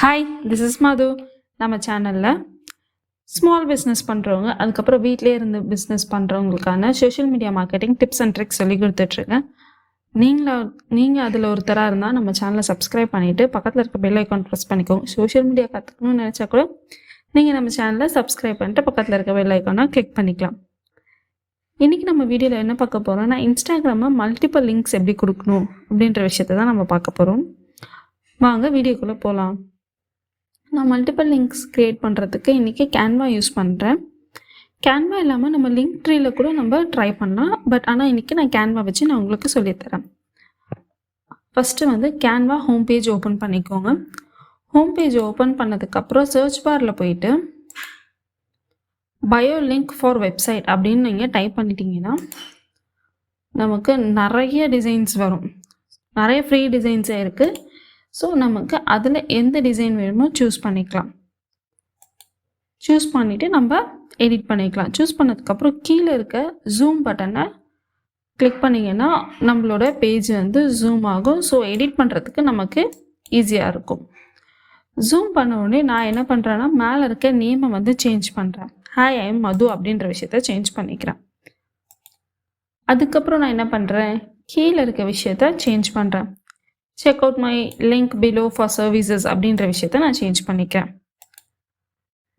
Hi, this is மது. நம்ம சேனலில் small business பண்ணுறவங்க, அதுக்கப்புறம் வீட்டிலே இருந்து பிஸ்னஸ் பண்ணுறவங்களுக்கான social media marketing tips and tricks சொல்லி கொடுத்துட்ருக்கேன். நீங்கள் அதில் ஒருத்தராக இருந்தால் நம்ம சேனலை சப்ஸ்கிரைப் பண்ணிவிட்டு பக்கத்தில் இருக்க பெல் ஐக்கான் ப்ரெஸ் பண்ணிக்கோங்க. சோஷியல் மீடியா கற்றுக்கணும்னு நினச்சா கூட நீங்கள் நம்ம சேனலை சப்ஸ்கிரைப் பண்ணிட்டு பக்கத்தில் இருக்க பெல் ஐக்கானை கிளிக் பண்ணிக்கலாம். இன்றைக்கி நம்ம வீடியோவில் என்ன பார்க்க போகிறோம்னா, இன்ஸ்டாகிராமில் மல்டிபிள் லிங்க்ஸ் எப்படி கொடுக்கணும் அப்படின்ற விஷயத்தை தான் நம்ம பார்க்க போகிறோம். வாங்க வீடியோக்குள்ளே போகலாம். நான் மல்டிபிள் லிங்க்ஸ் க்ரியேட் பண்ணுறதுக்கு இன்றைக்கி கேன்வா யூஸ் பண்ணுறேன். கேன்வா இல்லாமல் நம்ம லிங்க் ட்ரீயில் கூட நம்ம ட்ரை பண்ணலாம். பட் ஆனால் இன்றைக்கி நான் கேன்வா வச்சு நான் உங்களுக்கு சொல்லித்தரேன். First Canva home page open பண்ணிக்கோங்க. ஹோம் பேஜ் ஓப்பன் பண்ணதுக்கப்புறம் சர்ச் பாரில் போயிட்டு பயோ லிங்க் ஃபார் வெப்சைட் அப்படின்னு நீங்கள் டைப் பண்ணிட்டீங்கன்னா நமக்கு நிறைய டிசைன்ஸ் வரும். நிறைய ஃப்ரீ டிசைன்ஸே இருக்குது. ஸோ நமக்கு அதில் எந்த டிசைன் வேணுமோ சூஸ் பண்ணிக்கலாம். சூஸ் பண்ணிவிட்டு நம்ம எடிட் பண்ணிக்கலாம். சூஸ் பண்ணதுக்கப்புறம் கீழே இருக்க ஜூம் பட்டனை கிளிக் பண்ணிங்கன்னா நம்மளோட பேஜ் ஜூம் ஆகும். ஸோ எடிட் பண்ணுறதுக்கு நமக்கு ஈஸியாக இருக்கும். ஜூம் பண்ண உடனே நான் என்ன பண்ணுறேன்னா, மேலே இருக்க நேமை சேஞ்ச் பண்ணுறேன். ஹாய், ஐ எம் மது அப்படின்ற விஷயத்த சேஞ்ச் பண்ணிக்கிறேன். அதுக்கப்புறம் நான் என்ன பண்ணுறேன், கீழே இருக்க விஷயத்த சேஞ்ச் பண்ணுறேன். Check out my link below for services அப்படின்ற விஷயத்த நான் சேஞ்ச் பண்ணிக்கிறேன்.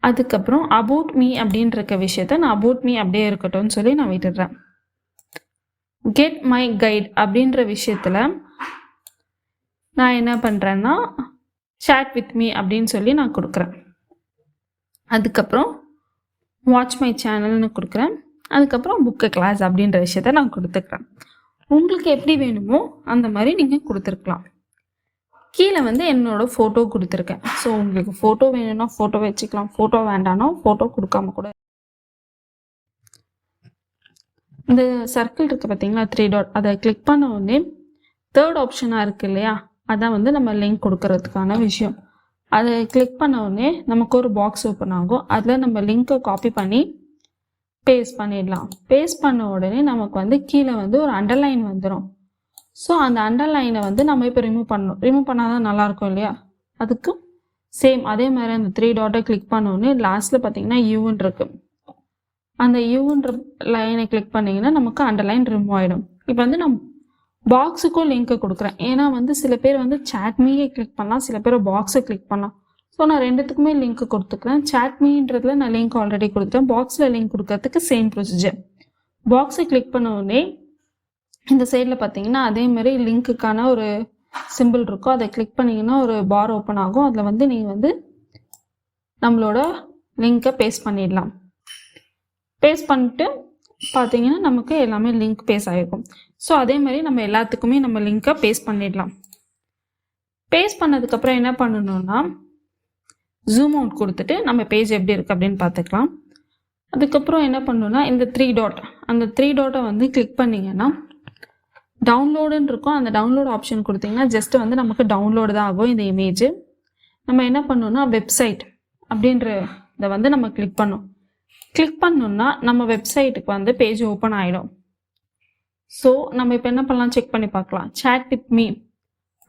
அதுக்கப்புறம் அபவுட் மீ அப்படின்ற விஷயத்த நான் அபவுட் மீ அப்படியே இருக்கட்டும்னு சொல்லி நான் விட்டுடுறேன். கெட் மை கைட் அப்படின்ற விஷயத்தில் நான் என்ன பண்ணுறேன்னா, சேட் வித் மீ அப்படின்னு சொல்லி நான் கொடுக்குறேன். அதுக்கப்புறம் வாட்ச் மை சேனல்னு கொடுக்குறேன். அதுக்கப்புறம் புக்கு கிளாஸ் அப்படின்ற விஷயத்த நான் கொடுத்துக்கிறேன். உங்களுக்கு எப்படி வேணுமோ அந்த மாதிரி நீங்கள் கொடுத்துருக்கலாம். கீழே என்னோட ஃபோட்டோ கொடுத்துருக்கேன். ஸோ உங்களுக்கு ஃபோட்டோ வேணும்னா ஃபோட்டோ வச்சுக்கலாம், ஃபோட்டோ வேண்டாம்னா ஃபோட்டோ கொடுக்காம கூட. இந்த சர்க்கிள் இருக்குது பார்த்தீங்களா, 3 டாட், அதை கிளிக் பண்ண உடனே தேர்ட் ஆப்ஷனாக இருக்குது இல்லையா, அதான் நம்ம லிங்க் கொடுக்கறதுக்கான விஷயம். அதை கிளிக் பண்ண உடனே நமக்கு ஒரு பாக்ஸ் ஓப்பன் ஆகும். அதில் நம்ம லிங்க்கை காப்பி பண்ணி பேஸ்ட் பண்ணிடலாம். பேஸ்ட் பண்ண உடனே நமக்கு கீழே ஒரு அண்டர்லைன் வந்துடும். ஸோ அந்த அண்டர்லைனை நம்ம இப்போ ரிமூவ் பண்ணணும். ரிமூவ் பண்ணால் தான் நல்லாயிருக்கும் இல்லையா. அதுக்கு சேம் அதே மாதிரி அந்த 3 டாட்டை கிளிக் பண்ண உடனே லாஸ்ட்டில் பார்த்தீங்கன்னா யூன்னு இருக்குது. அந்த யூன்ற லைனை கிளிக் பண்ணிங்கன்னா நமக்கு அண்டர்லைன் ரிமூவ் ஆகிடும். இப்போ நான் பாக்ஸுக்கும் லிங்க்கை கொடுக்குறேன். ஏன்னா சில பேர் சேட் மீயை கிளிக் பண்ணலாம், சில பேர் பாக்ஸை கிளிக் பண்ணலாம். ஸோ நான் ரெண்டுத்துக்குமே லிங்க் கொடுத்துக்கிறேன். சேட் மீன்றதுல நான் லிங்க் ஆல்ரெடி கொடுத்துட்டேன். பாக்ஸில் லிங்க் கொடுக்கறதுக்கு சேம் ப்ரொசீஜர். பாக்ஸை கிளிக் பண்ண உடனே இந்த சைடில் பார்த்தீங்கன்னா அதே மாதிரி லிங்க்குக்கான ஒரு சிம்பிள் இருக்கும். அதை கிளிக் பண்ணிங்கன்னா ஒரு பார் ஓப்பன் ஆகும். அதில் நீங்கள் நம்மளோட லிங்க்கை பேஸ்ட் பண்ணிடலாம். பேஸ்ட் பண்ணிட்டு பார்த்தீங்கன்னா நமக்கு எல்லாமே லிங்க் பேஸ்ட் ஆகிருக்கும். ஸோ அதே மாதிரி நம்ம எல்லாத்துக்குமே நம்ம லிங்க்கை பேஸ்ட் பண்ணிடலாம். பேஸ்ட் பண்ணதுக்கப்புறம் என்ன பண்ணணும்னா, ஜூம் அவுட் கொடுத்துட்டு நம்ம பேஜ் எப்படி இருக்குது அப்படின்னு பார்த்துக்கலாம். அதுக்கப்புறம் என்ன பண்ணணும்னா, இந்த 3 டாட், அந்த 3 டாட்டை கிளிக் பண்ணிங்கன்னா டவுன்லோடுன்னு இருக்கும். அந்த டவுன்லோட் ஆப்ஷன் கொடுத்தீங்கன்னா ஜஸ்ட் நமக்கு டவுன்லோடு தான் ஆகும் இந்த இமேஜ். நம்ம என்ன பண்ணணும்னா, வெப்சைட் அப்படின்ற இதை நம்ம கிளிக் பண்ணோம். கிளிக் பண்ணோம்னா நம்ம வெப்சைட்டுக்கு பேஜ் ஓப்பன் ஆகிடும். ஸோ நம்ம இப்போ என்ன பண்ணலாம், செக் பண்ணி பார்க்கலாம். சேட் வித் மீ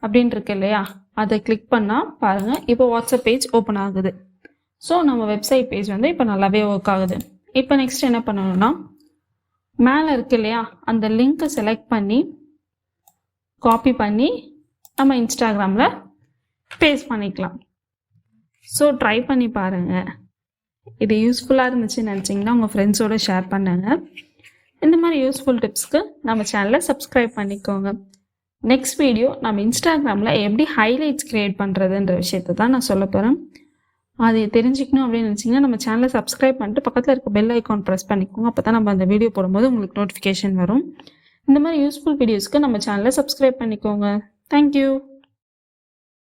அப்படின்னு இருக்கு இல்லையா, அதை கிளிக் பண்ணால் பாருங்கள், இப்போ வாட்ஸ்அப் பேஜ் ஓப்பன் ஆகுது. ஸோ நம்ம வெப்சைட் பேஜ் இப்போ நல்லாவே ஒர்க் ஆகுது. இப்போ நெக்ஸ்ட் என்ன பண்ணணும்னா, மேலே இருக்கு இல்லையா, அந்த லிங்க்கை செலக்ட் பண்ணி காப்பி பண்ணி நம்ம இன்ஸ்டாகிராமில் பேஸ்ட் பண்ணிக்கலாம். ஸோ ட்ரை பண்ணி பாருங்கள். இது யூஸ்ஃபுல்லாக இருந்துச்சுன்னு நினச்சிங்கன்னா உங்கள் ஃப்ரெண்ட்ஸோடு ஷேர் பண்ணுங்கள். இந்த மாதிரி யூஸ்ஃபுல் டிப்ஸ்க்கு நம்ம சேனலை சப்ஸ்கிரைப் பண்ணிக்கோங்க. நெக்ஸ்ட் வீடியோ நம்ம இன்ஸ்டாகிராமில் எப்படி ஹைலைட்ஸ் க்ரியேட் பண்ணுறதுன்ற விஷயத்தை தான் நான் சொல்ல போகிறேன். அதை தெரிஞ்சுக்கணும் அப்படின்னு நினச்சிங்கன்னா நம்ம சேனலை சப்ஸ்கிரைப் பண்ணிட்டு பக்கத்தில் இருக்க பெல் ஐக்கான் ப்ரெஸ் பண்ணிக்கோங்க. அப்போ தான் நம்ம அந்த வீடியோ போடும்போது உங்களுக்கு நோட்டிஃபிகேஷன் வரும். இந்த மாதிரி யூஸ்ஃபுல் வீடியோஸ்க்கு நம்ம சேனலை சப்ஸ்கிரைப் பண்ணிக்கோங்க. தேங்க்யூ.